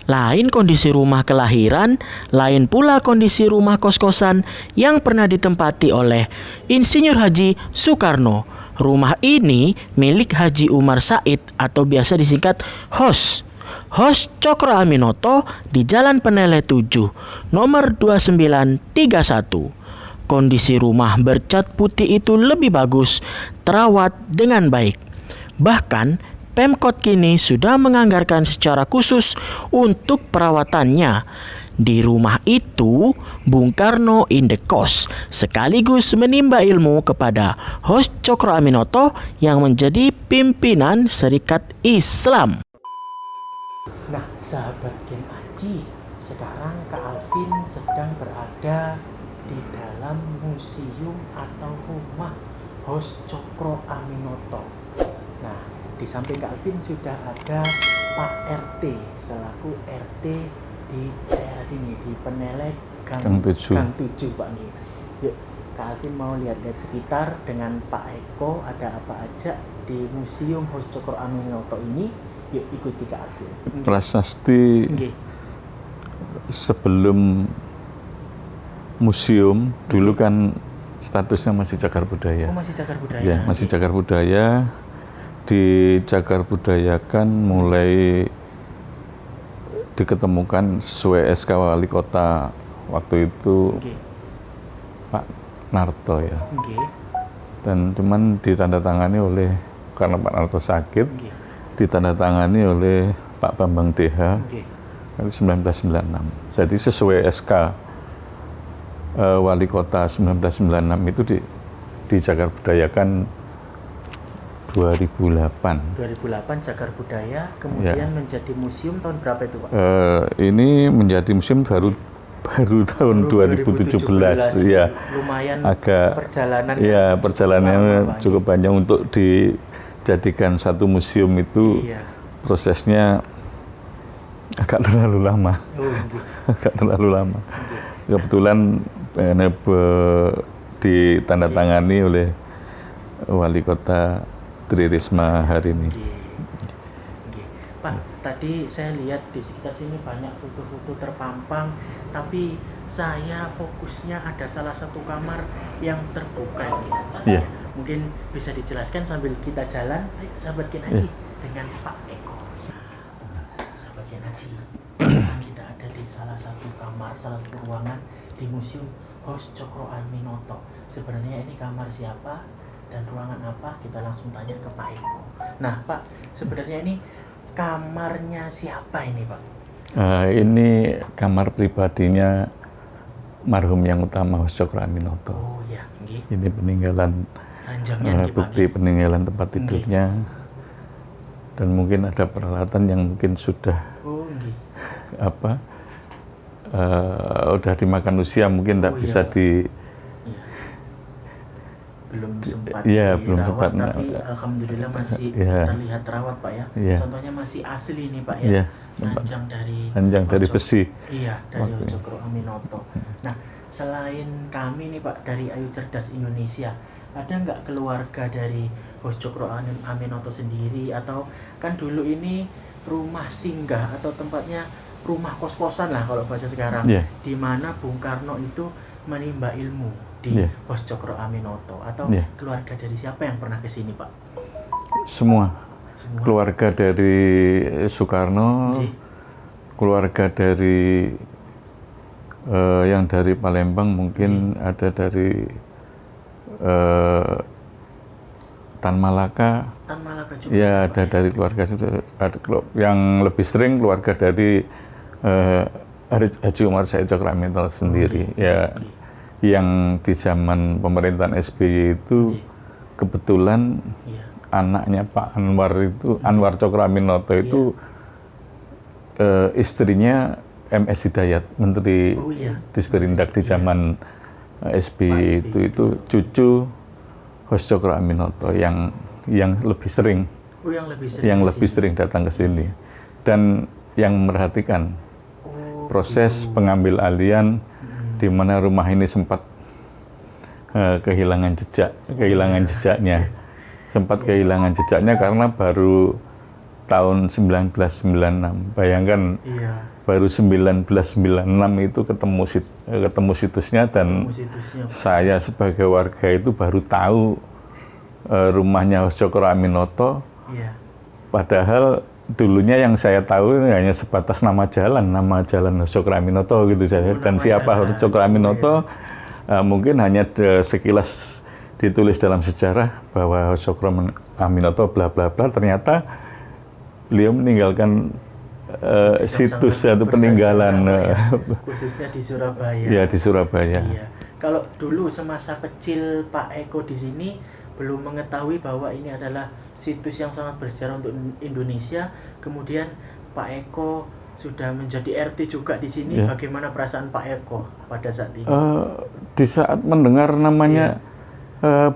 Lain kondisi rumah kelahiran, lain pula kondisi rumah kos-kosan yang pernah ditempati oleh Insinyur Haji Soekarno. Rumah ini milik Haji Umar Said atau biasa disingkat HOS. HOS Cokro Aminoto di Jalan Penele 7, nomor 2931. Kondisi rumah bercat putih itu lebih bagus, terawat dengan baik. Bahkan Pemkot kini sudah menganggarkan secara khusus untuk perawatannya. Di rumah itu, Bung Karno indekos sekaligus menimba ilmu kepada HOS Cokro Aminoto yang menjadi pimpinan Serikat Islam. Nah, sahabat Gen Aji, sekarang Kak Alvin sedang berada di dalam museum atau rumah HOS Cokro Aminoto. Nah, di samping Kak Alvin sudah ada Pak RT selaku RT di daerah sini di Penele Gang 7 Pak nih. Yuk, Kak Alvin mau lihat-lihat sekitar dengan Pak Eko ada apa aja di Museum HOS Cokro Aminoto ini. Yuk ikuti Kak Alvin. Prasasti sebelum museum dulu kan statusnya masih cagar budaya. Oh, masih cagar budaya. Ya, masih cagar budaya. Dicagar budayakan mulai diketemukan sesuai SK Wali Kota waktu itu Pak Narto ya. Dan cuman ditandatangani oleh, karena Pak Narto sakit, ditandatangani oleh Pak Bambang DH 1996. Jadi sesuai SK Wali Kota 1996 itu dicagar budayakan 2008 cagar budaya, kemudian menjadi museum tahun berapa itu Pak? Ini menjadi museum baru tahun 2017 ya. Lumayan agak perjalanan. Ya, perjalanannya cukup panjang untuk dijadikan satu museum itu. Prosesnya agak terlalu lama. Agak terlalu lama. Kebetulan ditandatangani oleh Wali Kota Tri Risma hari ini. Pak, tadi saya lihat di sekitar sini banyak foto-foto terpampang, tapi saya fokusnya ada salah satu kamar yang terbuka itu. Iya. Mungkin bisa dijelaskan sambil kita jalan. Ayo, sahabat Gen Aji, dengan Pak Eko. Sahabat Gen Aji, kita ada di salah satu kamar, salah satu ruangan di Museum HOS Cokro Aminoto. Sebenarnya ini kamar siapa dan ruangan apa? Kita langsung tanya ke Pak Eko. Nah Pak, sebenarnya ini kamarnya siapa ini Pak? Ini kamar pribadinya marhum yang utama HOS Cokro Aminoto. Oh ya, ini peninggalan, bukti peninggalan tempat tidurnya. Dan mungkin ada peralatan yang mungkin sudah udah dimakan usia, mungkin tidak bisa belum sempat belum sempat, tapi alhamdulillah masih terlihat terawat Pak ya. Contohnya masih asli nih Pak ya. Ranjang dari besi. Iya, dari HOS Cokro Aminoto. Nah, selain kami nih Pak dari Ayu Cerdas Indonesia, ada nggak keluarga dari HOS Cokro Aminoto sendiri, atau kan dulu ini rumah singgah atau tempatnya rumah kos-kosan lah kalau bahasa sekarang, di mana Bung Karno itu menimba ilmu di HOS Cokro Aminoto, atau keluarga dari siapa yang pernah ke sini Pak? Semua. Keluarga dari Soekarno, keluarga dari yang dari Palembang mungkin ada dari Tan Malaka juga. Ya, ada dari keluarga itu. Yang lebih sering keluarga dari Haji Umar Said Cokro Aminoto sendiri. Yang di zaman pemerintahan SBY itu kebetulan anaknya Pak Anwar itu, Anwar Cokro Aminoto itu istrinya MS Hidayat, Menteri Disperindak di zaman SBY itu cucu HOS Cokro Aminoto yang lebih sering, yang lebih sering datang ke sini dan yang merhatikan proses pengambil alihan, di mana rumah ini sempat kehilangan jejaknya. Sempat kehilangan jejaknya karena baru tahun 1996. Bayangkan baru 1996 itu ketemu situsnya, dan saya sebagai warga itu baru tahu rumahnya Hos Cokro Aminoto. Iya. Padahal dulunya yang saya tahu hanya sebatas nama jalan Hos Cokro Aminoto gitu saja. Dan siapa Hos Cokro Aminoto mungkin hanya sekilas ditulis dalam sejarah bahwa Hos Cokro Aminoto bla bla bla. Ternyata beliau meninggalkan situs atau peninggalan khususnya di Surabaya. Ya, di Surabaya. Iya. Kalau dulu semasa kecil Pak Eko di sini belum mengetahui bahwa ini adalah situs yang sangat bersejarah untuk Indonesia. Kemudian Pak Eko sudah menjadi RT juga di sini. Ya. Bagaimana perasaan Pak Eko pada saat ini? Di saat mendengar namanya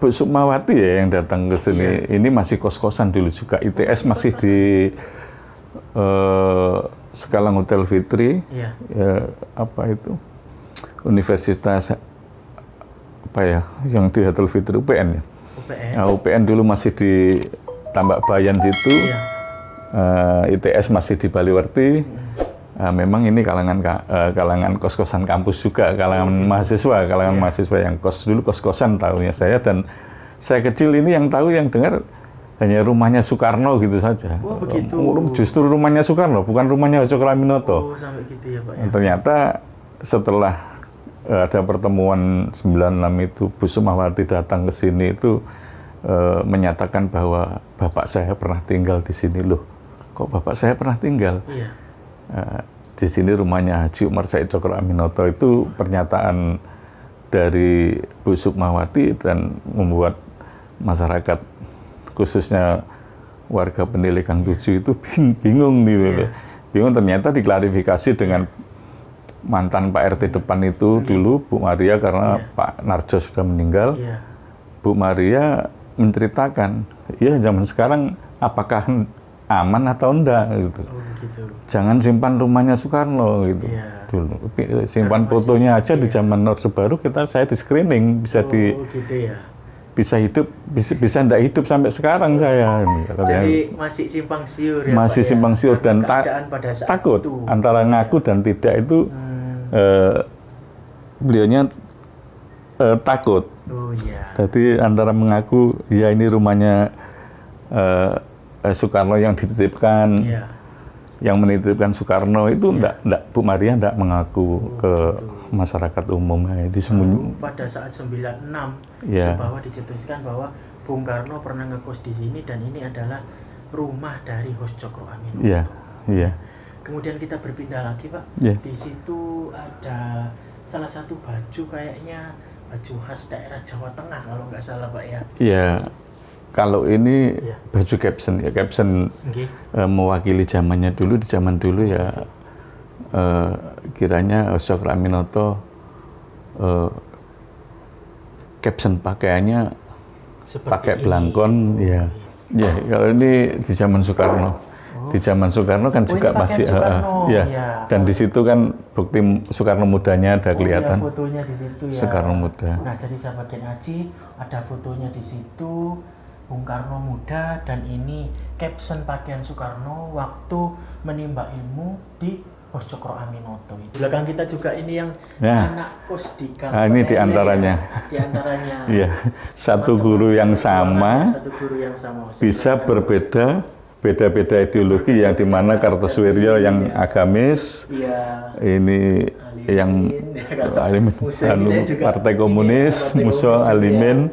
Bu Sukmawati ya yang datang ke sini. Ini masih kos-kosan dulu juga. ITS masih di Sekalang Hotel Fitri. Apa itu? Universitas apa ya? Yang di Hotel Fitri, UPN ya. UPN dulu masih di Tambak Bayan situ. ITS masih di Baliwerti. Memang ini kalangan kos-kosan kampus juga, kalangan mahasiswa yang kos-kosan tahunya saya. Dan saya kecil ini yang tahu, yang dengar hanya rumahnya Soekarno gitu saja. Oh, begitu. Justru rumahnya Soekarno, bukan rumahnya Hos Cokro Aminoto. Oh, sampai gitu ya, Pak ya. Ternyata setelah ada pertemuan 96 itu, Bu Sukmawati datang ke sini itu menyatakan bahwa bapak saya pernah tinggal di sini. Loh, kok bapak saya pernah tinggal? Iya. Di sini rumahnya Haji Umar Said Cokro Aminoto. Itu pernyataan dari Bu Sukmawati dan membuat masyarakat khususnya warga Pendeleh Gang 7 itu bingung gitu. Bingung, ternyata diklarifikasi dengan mantan Pak RT depan itu dulu, Bu Maria, karena Pak Narjo sudah meninggal. Bu Maria menceritakan, ya zaman sekarang apakah aman atau enggak gitu. Jangan simpan rumahnya Soekarno gitu. Dulu simpan fotonya aja di zaman Orde Baru, saya di screening bisa bisa hidup, bisa enggak hidup sampai sekarang saya. Jadi masih simpang siur ya, masih Pak, simpang siur dan takut itu. Antara ngaku dan tidak itu beliaunya takut. Jadi antara mengaku ya ini rumahnya Soekarno yang dititipkan, yang menitipkan Soekarno itu enggak, Bu Maria enggak mengaku ke masyarakat umum. Pada saat 96 itu bahwa dicetuskan bahwa Bung Karno pernah ngekos di sini dan ini adalah rumah dari Hos Cokro Aminoto. Kemudian kita berpindah lagi, Pak. Di situ ada salah satu baju, kayaknya baju khas daerah Jawa Tengah kalau nggak salah, Pak ya. Iya. Kalau ini baju caption mewakili zamannya dulu. Di zaman dulu ya kiranya Hos Cokro Aminoto caption pakaiannya pakai belangkon. Kalau ini di zaman Soekarno. Di zaman Soekarno kan juga masih dan di situ kan bukti Soekarno mudanya ada kelihatan. Fotonya di situ ya. Soekarno muda. Nah, jadi sahabat Gen Haji, ada fotonya di situ. Bung Karno muda, dan ini caption pakaian Soekarno waktu menimba ilmu di Hos Cokro Aminoto. Di belakang kita juga ini yang anak kos di Gang. Ini diantaranya. Satu guru yang sama, bisa beda-beda ideologi, yang dimana Kartosuwiryo yang agamis, ini yang Alimin, Partai Komunis, Muso Alimin,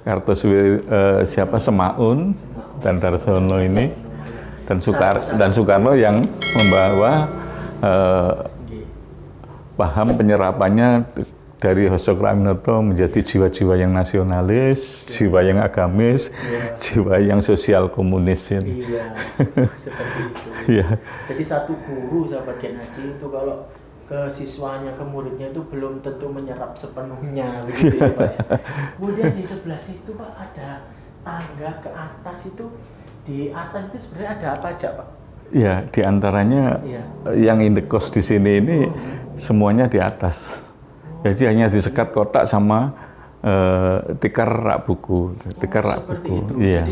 Kartosuwiryo Semaun, dan Darsono ini, dan Soekarno yang membawa paham penyerapannya dari Hos Cokro Aminoto menjadi jiwa-jiwa yang nasionalis, jiwa yang agamis, jiwa yang sosial komunis. Seperti itu. Jadi satu guru, sahabat Gen Haji, itu kalau ke siswanya, ke muridnya itu belum tentu menyerap sepenuhnya, begitu ya, Pak. Kemudian di sebelah situ, Pak, ada tangga ke atas itu. Di atas itu sebenarnya ada apa aja, Pak? Ya, diantaranya yang indekos di sini ini semuanya di atas. Jadi hanya disekat kotak sama tikar rak buku. Seperti itu. Jadi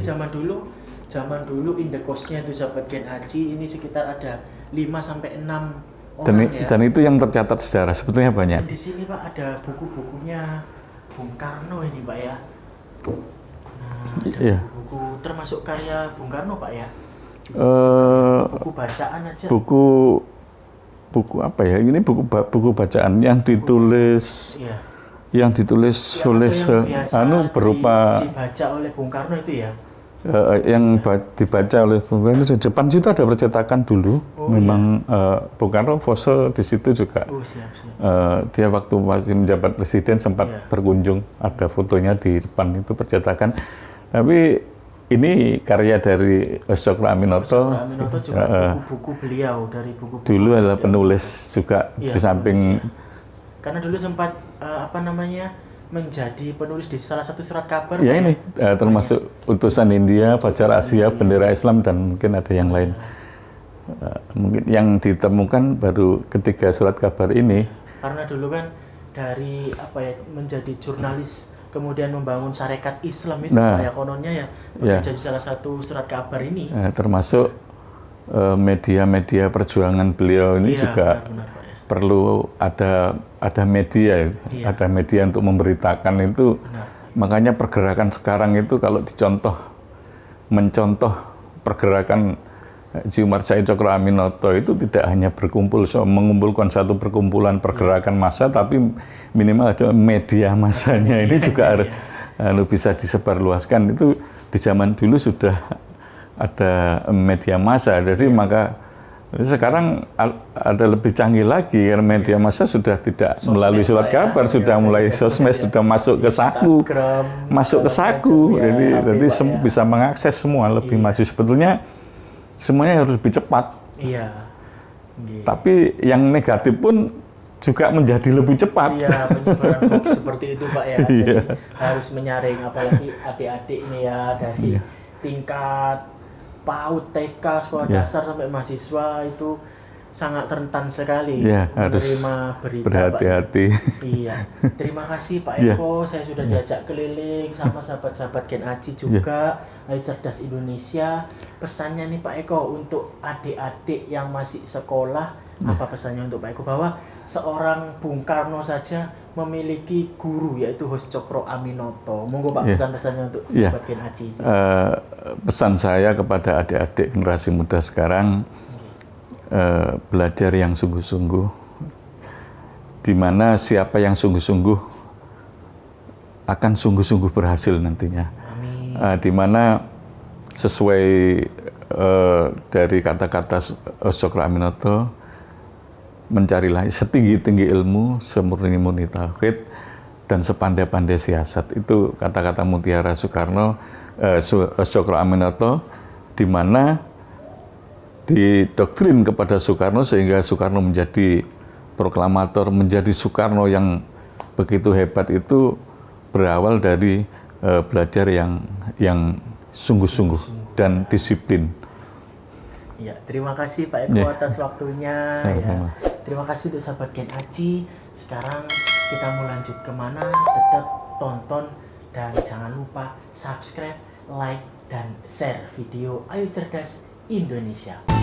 zaman dulu indekosnya itu, sahabat Gen Haji, ini sekitar ada 5 sampai 6 Dan itu yang tercatat sejarah sebetulnya banyak. Di sini Pak ada buku-bukunya Bung Karno ini Pak ya. Nah, ada buku termasuk karya Bung Karno Pak ya. Buku bacaan aja. Buku apa ya? Ini buku bacaan yang ditulis. Yang ditulis oleh berupa dibaca oleh Bung Karno itu ya. Yang dibaca oleh Bung Karno di depan situ ada percetakan dulu. Memang Bung Karno foto di situ juga. Siap. Dia waktu masih menjabat presiden sempat berkunjung, ada fotonya di depan itu percetakan. Tapi ini karya dari Cokro Aminoto. Aminoto juga buku-buku beliau dari buku-buku. Dulu adalah penulis juga di samping. Karena dulu sempat menjadi penulis di salah satu surat kabar. Ya ini termasuk utusan India, Fajar Asia, bendera Islam dan mungkin ada yang lain. Mungkin yang ditemukan baru ketiga surat kabar ini. Karena dulu kan dari menjadi jurnalis kemudian membangun syarikat Islam itu kononnya menjadi salah satu surat kabar ini. Termasuk media-media perjuangan beliau ini juga benar, perlu ada media, ada media untuk memberitakan itu. Makanya pergerakan sekarang itu kalau mencontoh pergerakan Haji Umar Said Cokro Aminoto itu tidak hanya mengumpulkan satu perkumpulan pergerakan massa, tapi minimal ada media massanya ini juga harus bisa disebarluaskan. Itu di zaman dulu sudah ada media massa, jadi maka sekarang ada lebih canggih lagi karena media massa sudah tidak melalui surat kabar, sudah mulai sosmed, sudah masuk ke saku, jadi bisa mengakses semua lebih maju. Sebetulnya semuanya harus lebih cepat. Tapi yang negatif pun juga menjadi lebih cepat. Penyebaran hoax seperti itu Pak ya. Jadi harus menyaring, apalagi adik-adik ini ya dari tingkat PAUD, TK, sekolah dasar sampai mahasiswa itu sangat rentan sekali menerima berita. Berhati-hati. Terima kasih Pak Eko, saya sudah diajak keliling sama sahabat-sahabat Gen Aji juga, Ayo Cerdas Indonesia. Pesannya nih Pak Eko untuk adik-adik yang masih sekolah, apa pesannya untuk Pak Eko bahwa seorang Bung Karno saja memiliki guru yaitu Hos Cokro Aminoto. Monggo Pak pesan-pesannya untuk sahabat Gen Aji. Pesan saya kepada adik-adik generasi muda sekarang, belajar yang sungguh-sungguh, di mana siapa yang sungguh-sungguh akan sungguh-sungguh berhasil nantinya. Di mana sesuai dari kata-kata Cokro Aminoto, mencarilah setinggi-tinggi ilmu, semurni-murni tauhid, dan sepandai-pandai siasat. Itu kata-kata Mutiara Soekarno, Cokro Aminoto, di mana didoktrin kepada Soekarno sehingga Soekarno menjadi proklamator, menjadi Soekarno yang begitu hebat itu berawal dari belajar yang sungguh-sungguh dan disiplin. Terima kasih Pak Eko atas waktunya. Sama-sama. Terima kasih untuk sahabat Gen Aji. Sekarang kita mau lanjut kemana? Tetap tonton dan jangan lupa subscribe, like, dan share video Ayo Cerdas Indonesia.